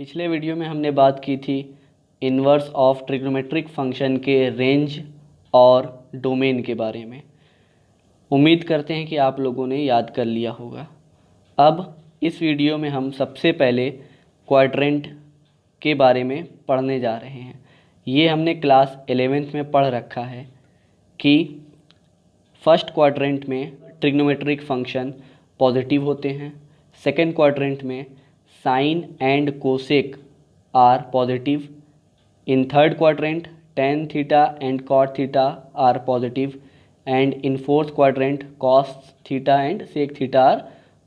पिछले वीडियो में हमने बात की थी इन्वर्स ऑफ ट्रिग्नोमेट्रिक फंक्शन के रेंज और डोमेन के बारे में। उम्मीद करते हैं कि आप लोगों ने याद कर लिया होगा। अब इस वीडियो में हम सबसे पहले क्वाड्रेंट के बारे में पढ़ने जा रहे हैं। ये हमने क्लास 11th में पढ़ रखा है कि फर्स्ट क्वाड्रेंट में ट्रिग्नोमेट्रिक फंक्शन पॉजिटिव होते हैं, सेकेंड क्वाड्रेंट में sine and cosec are positive, in third quadrant tan theta and cot theta are positive, and in fourth quadrant cos theta and sec theta are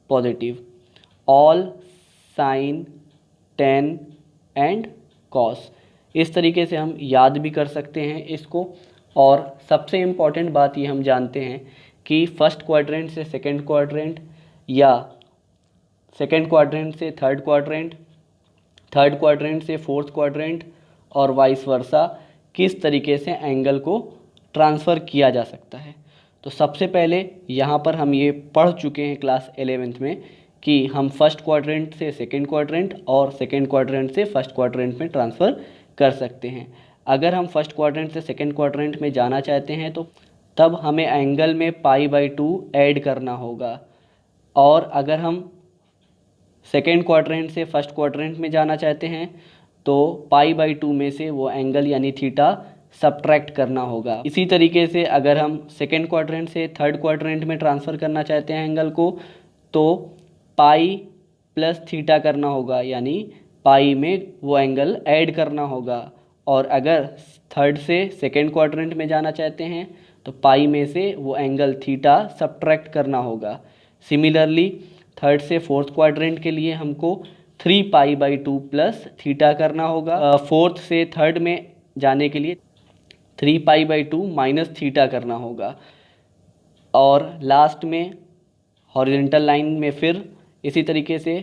positive. All sin tan and cos, इस तरीके से हम याद भी कर सकते हैं इसको। और सबसे इम्पॉर्टेंट बात ये हम जानते हैं कि फर्स्ट क्वाड्रेंट से सेकंड क्वाड्रेंट या सेकंड क्वाड्रेंट से थर्ड क्वाड्रेंट, थर्ड क्वाड्रेंट से फोर्थ क्वाड्रेंट और वाइस वर्सा किस तरीके से एंगल को ट्रांसफ़र किया जा सकता है। तो सबसे पहले यहाँ पर हम ये पढ़ चुके हैं क्लास 11th में कि हम फर्स्ट क्वाड्रेंट से सेकंड क्वाड्रेंट और सेकंड क्वाड्रेंट से फर्स्ट क्वाड्रेंट में ट्रांसफ़र कर सकते हैं। अगर हम फर्स्ट क्वाड्रेंट से सेकंड क्वाड्रेंट में जाना चाहते हैं तो तब हमें एंगल में π/2 ऐड करना होगा, और अगर हम सेकेंड क्वाड्रेंट से फर्स्ट क्वाड्रेंट में जाना चाहते हैं तो π/2 में से वो एंगल यानी थीटा सब्ट्रैक्ट करना होगा। इसी तरीके से अगर हम सेकेंड क्वाड्रेंट से थर्ड क्वाड्रेंट में ट्रांसफ़र करना चाहते हैं एंगल को तो पाई प्लस थीटा करना होगा, यानी पाई में वो एंगल ऐड करना होगा। और अगर थर्ड से सेकेंड क्वाड्रेंट में जाना चाहते हैं तो पाई में से वो एंगल थीटा सब्ट्रैक्ट करना होगा। सिमिलरली थर्ड से फोर्थ क्वाड्रेंट के लिए हमको 3π/2 प्लस थीटा करना होगा। फोर्थ से थर्ड में जाने के लिए 3π/2 माइनस थीटा करना होगा। और लास्ट में हॉरिजॉन्टल लाइन में फिर इसी तरीके से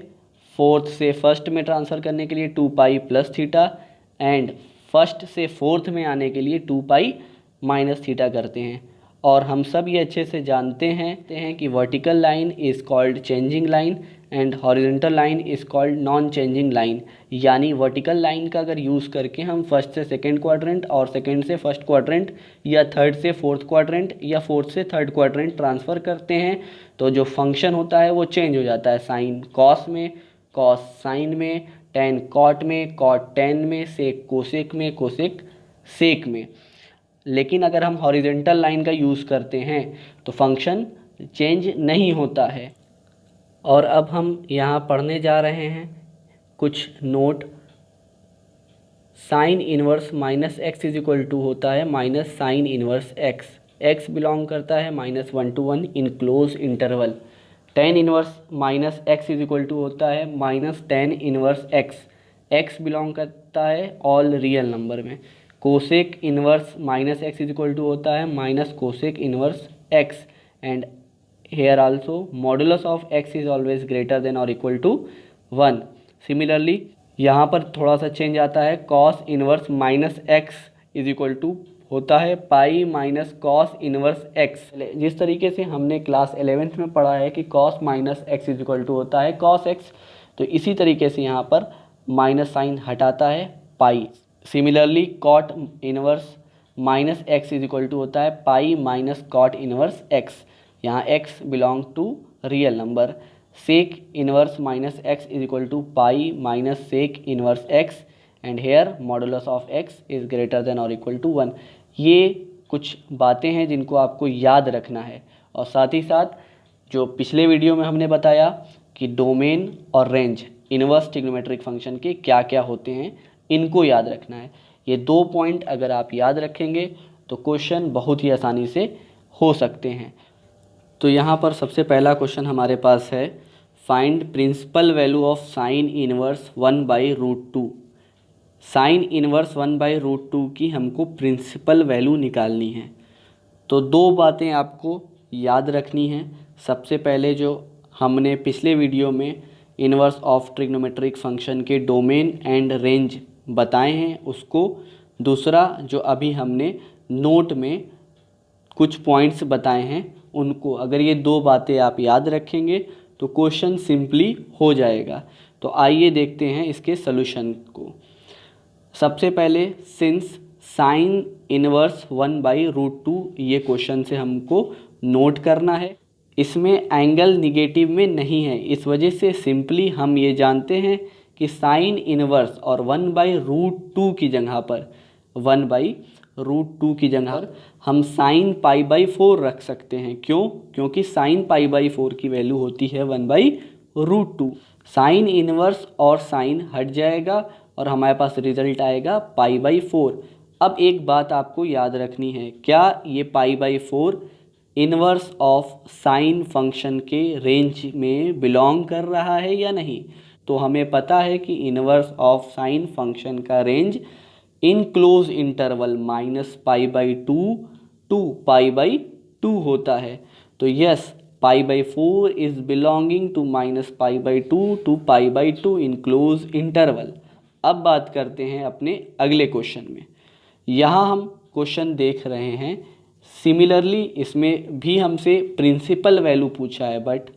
फोर्थ से फर्स्ट में ट्रांसफ़र करने के लिए 2π प्लस थीटा, एंड फर्स्ट से फोर्थ में आने के लिए 2π माइनस थीटा करते हैं। और हम सब ये अच्छे से जानते हैं कि vertical line is called changing line and horizontal line is called non changing line. यानी वर्टिकल लाइन का अगर यूज़ करके हम फर्स्ट से सेकंड क्वाड्रेंट और सेकंड से फर्स्ट क्वाड्रेंट या थर्ड से फोर्थ क्वाड्रेंट या फोर्थ से थर्ड क्वाड्रेंट ट्रांसफ़र करते हैं तो जो फंक्शन होता है वो चेंज हो जाता है। साइन कॉस में, कॉस साइन में, टेन कॉट में, कॉट टेन में, सेक कोसेक में, कोसेक सेक में। लेकिन अगर हम हॉरिजॉन्टल लाइन का यूज़ करते हैं तो फंक्शन चेंज नहीं होता है। और अब हम यहाँ पढ़ने जा रहे हैं कुछ note. Sine inverse minus x is equal to होता है minus sine inverse x. X belong करता है -1 to 1 in close interval. Tan inverse minus x is equal to होता है minus tan inverse x. X belong करता है all real number में। Cosec inverse minus x is equal to होता है minus cosec inverse x. And here also modulus of x is always greater than और equal to 1। Similarly यहाँ पर थोड़ा सा चेंज आता है। Cos inverse minus x is equal to होता है pi minus cos inverse x. जिस तरीके से हमने क्लास 11th में पढ़ा है कि cos minus x is equal to होता है कॉस एक्स, तो इसी तरीके से यहाँ पर माइनस साइन हटाता है pi. Similarly cot inverse minus x is equal to होता है pi minus cot inverse x. यहाँ x belong to real number. Sec inverse minus x is equal to pi minus sec inverse x, and here modulus of x is greater than और equal to 1। ये कुछ बातें हैं जिनको आपको याद रखना है। और साथ ही साथ जो पिछले वीडियो में हमने बताया कि डोमेन और रेंज इन्वर्स ट्रिग्नोमेट्रिक फंक्शन के क्या क्या होते हैं, इनको याद रखना है। ये 2 पॉइंट अगर आप याद रखेंगे तो क्वेश्चन बहुत ही आसानी से हो सकते हैं। तो यहाँ पर सबसे पहला क्वेश्चन हमारे पास है, find principal value of sine inverse 1/√2। Sine inverse 1/√2 की हमको प्रिंसिपल वैल्यू निकालनी है। तो 2 बातें आपको याद रखनी हैं। सबसे पहले जो हमने पिछले वीडियो में इन्वर्स ऑफ ट्रिग्नोमेट्रिक फंक्शन के डोमेन एंड रेंज बताए हैं उसको। दूसरा जो अभी हमने नोट में कुछ पॉइंट्स बताए हैं उनको। अगर ये 2 बातें आप याद रखेंगे तो क्वेश्चन सिंपली हो जाएगा। तो आइए देखते हैं इसके सॉल्यूशन को। सबसे पहले सिंस साइन इनवर्स 1/√2 ये क्वेश्चन से हमको नोट करना है। इसमें एंगल निगेटिव में नहीं है, इस वजह से सिंपली हम ये जानते हैं कि साइन इनवर्स और 1/√2 की जगह पर 1/√2 की जगह पर हम साइन π/4 रख सकते हैं। क्यों? क्योंकि साइन π/4 की वैल्यू होती है 1/√2। साइन इनवर्स और साइन हट जाएगा और हमारे पास रिजल्ट आएगा π/4। अब एक बात आपको याद रखनी है, क्या ये π/4 इनवर्स ऑफ साइन फंक्शन के रेंज में बिलोंग कर रहा है या नहीं? तो हमें पता है कि इनवर्स ऑफ साइन फंक्शन का range in close interval -π/2 to π/2 होता है। तो yes, π/4 is belonging to -π/2 to π/2 in close interval. अब बात करते हैं अपने अगले क्वेश्चन में। यहाँ हम क्वेश्चन देख रहे हैं, सिमिलरली इसमें भी हमसे प्रिंसिपल वैल्यू पूछा है, बट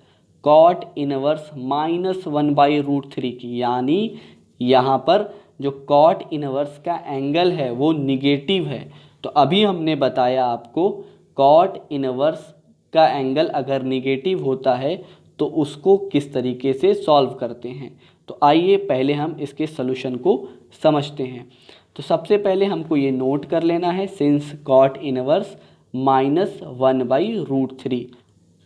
कॉट इनवर्स -1/√3 की, यानी यहाँ पर जो कॉट इनवर्स का एंगल है वो निगेटिव है। तो अभी हमने बताया आपको कॉट इनवर्स का एंगल अगर निगेटिव होता है तो उसको किस तरीके से सॉल्व करते हैं। तो आइए पहले हम इसके सॉल्यूशन को समझते हैं। तो सबसे पहले हमको ये नोट कर लेना है, सिंस कॉट इनवर्स -1/√3।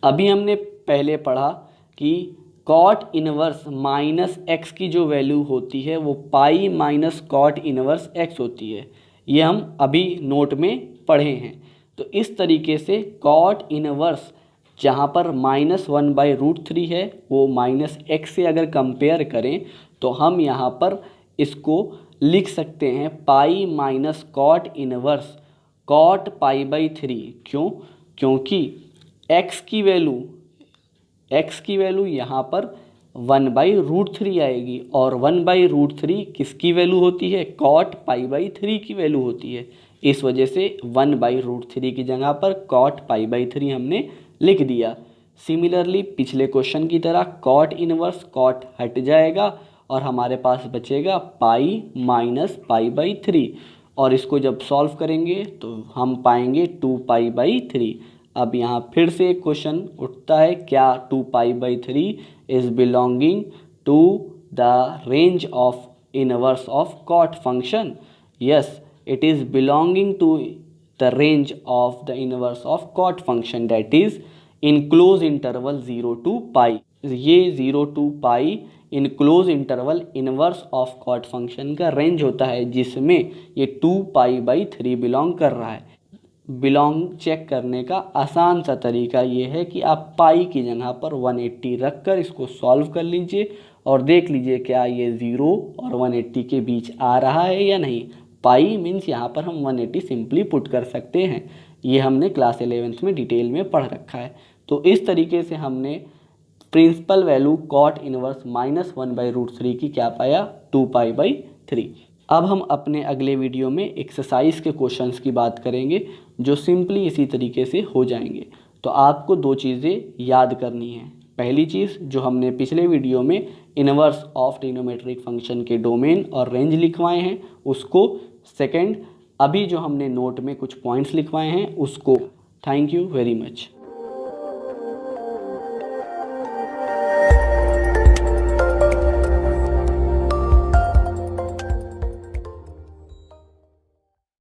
अभी हमने पहले पढ़ा कि कॉट इनवर्स -x की जो वैल्यू होती है वो pi minus cot inverse x होती है। ये हम अभी नोट में पढ़े हैं। तो इस तरीके से कॉट इनवर्स जहाँ पर -1/√3 है वो -x से अगर कंपेयर करें तो हम यहाँ पर इसको लिख सकते हैं pi minus cot inverse cot π/3। क्यों? क्योंकि x की वैल्यू यहाँ पर 1/√3 आएगी और 1/√3 किसकी वैल्यू होती है? कॉट π/3 की वैल्यू होती है। इस वजह से 1/√3 की जगह पर कॉट π/3 हमने लिख दिया। सिमिलरली पिछले क्वेश्चन की तरह कॉट इनवर्स कॉट हट जाएगा और हमारे पास बचेगा पाई माइनस π/3, और इसको जब सॉल्व करेंगे तो हम पाएंगे 2π/3। अब यहाँ फिर से एक क्वेश्चन उठता है, क्या 2π/3 is belonging to the range of inverse of cot function? Yes, it is belonging to the range of the inverse of cot function, that is in close interval 0 to pi। ये 0 to pi in close interval inverse of cot function का range होता है, जिसमें ये 2π/3 belong कर रहा है। Belong check करने का आसान सा तरीका ये है कि आप पाई की जगह पर 180 रख कर इसको सॉल्व कर लीजिए और देख लीजिए क्या ये 0 और 180 के बीच आ रहा है या नहीं। पाई मीन्स यहाँ पर हम 180 सिंपली पुट कर सकते हैं। ये हमने क्लास 11th में डिटेल में पढ़ रखा है। तो इस तरीके से हमने प्रिंसिपल वैल्यू कॉट इनवर्स -1/√3 की क्या पाया? 2π/3। अब हम अपने अगले वीडियो में एक्सरसाइज के क्वेश्चंस की बात करेंगे जो सिंपली इसी तरीके से हो जाएंगे। तो आपको दो चीज़ें याद करनी है। पहली चीज़ जो हमने पिछले वीडियो में इनवर्स ऑफ ट्रिग्नोमेट्रिक फंक्शन के डोमेन और रेंज लिखवाए हैं उसको, सेकंड अभी जो हमने नोट में कुछ पॉइंट्स लिखवाए हैं उसको। Thank you very much.